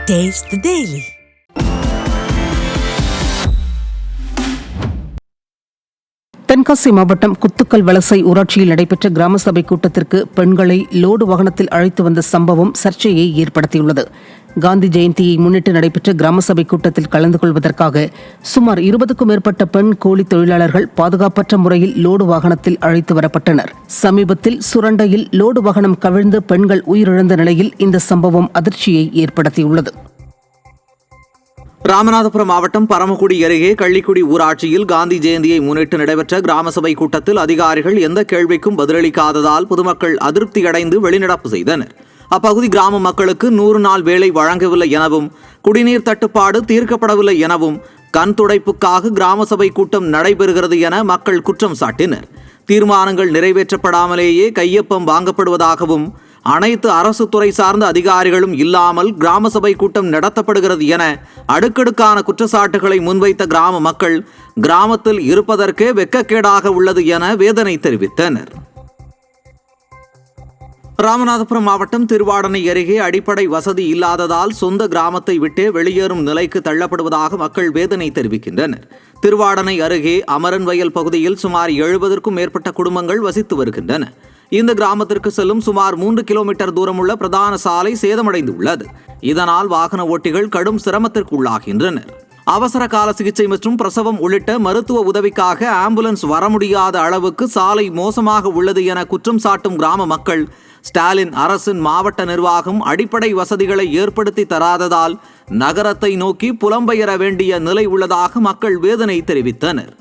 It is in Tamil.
Taste the Daily. தென்காசி மாவட்டம் குத்துக்கல் வலசை ஊராட்சியில் நடைபெற்ற கிராம சபை கூட்டத்திற்கு பெண்களை லோடு வாகனத்தில் அழைத்து வந்த சம்பவம் சர்ச்சையை ஏற்படுத்தியுள்ளது. காந்தி ஜெயந்தியை முன்னிட்டு நடைபெற்ற கிராம சபை கூட்டத்தில் கலந்து கொள்வதற்காக சுமார் 20க்கும் மேற்பட்ட பெண் கூலி தொழிலாளர்கள் பாதுகாப்பற்ற முறையில் லோடு வாகனத்தில் அழைத்து வரப்பட்டனர். சமீபத்தில் சுரண்டையில் லோடு வாகனம் கவிழ்ந்து பெண்கள் உயிரிழந்த நிலையில் இந்த சம்பவம் அதிர்ச்சியை ஏற்படுத்தியுள்ளது. ராமநாதபுரம் மாவட்டம் பரமக்குடி அருகே கள்ளிக்குடி ஊராட்சியில் காந்தி ஜெயந்தியை முன்னிட்டு நடைபெற்ற கிராம சபை கூட்டத்தில் அதிகாரிகள் எந்த கேள்விக்கும் பதிலளிக்காததால் பொதுமக்கள் அதிருப்தியடைந்து வெளிநடப்பு செய்தனர். அப்பகுதி கிராம மக்களுக்கு 100 நாள் வேலை வழங்கவில்லை எனவும், குடிநீர் தட்டுப்பாடு தீர்க்கப்படவில்லை எனவும், கண் துடைப்புக்காக கிராம சபை கூட்டம் நடைபெறுகிறது என மக்கள் குற்றம் சாட்டினர். தீர்மானங்கள் நிறைவேற்றப்படாமலேயே கையொப்பம் வாங்கப்படுவதாகவும், அனைத்து அரசு துறை சார்ந்த அதிகாரிகளும் இல்லாமல் கிராம சபை கூட்டம் நடத்தப்படுகிறது என அடுக்கடுக்கான குற்றச்சாட்டுகளை முன்வைத்த கிராம மக்கள் கிராமத்தில் இருப்பதற்கே வெட்கக்கேடாக உள்ளது என வேதனை தெரிவித்தனர். ராமநாதபுரம் மாவட்டம் திருவாடனை அருகே அடிப்படை வசதி இல்லாததால் சொந்த கிராமத்தை விட்டே வெளியேறும் நிலைக்கு தள்ளப்படுவதாக மக்கள் வேதனை தெரிவிக்கின்றனர். திருவாடனை அருகே அமரன்வயல் பகுதியில் சுமார் 70க்கும் மேற்பட்ட குடும்பங்கள் வசித்து வருகின்றன. இந்த கிராமத்திற்கு செல்லும் சுமார் 3 கிலோமீட்டர் தூரமுள்ள பிரதான சாலை சேதமடைந்து உள்ளது. இதனால் வாகன ஓட்டிகள் கடும் சிரமத்திற்கு உள்ளாகின்றனர். அவசர கால சிகிச்சை மற்றும் பிரசவம் உள்ளிட்ட மருத்துவ உதவிக்காக ஆம்புலன்ஸ் வர முடியாத அளவுக்கு சாலை மோசமாக உள்ளது என குற்றம் சாட்டும் கிராம மக்கள், ஸ்டாலின் அரசின் மாவட்ட நிர்வாகம் அடிப்படை வசதிகளை ஏற்படுத்தி தராததால் நகரத்தை நோக்கி புலம்பெயர வேண்டிய நிலை உள்ளதாக மக்கள் வேதனை தெரிவித்தனர்.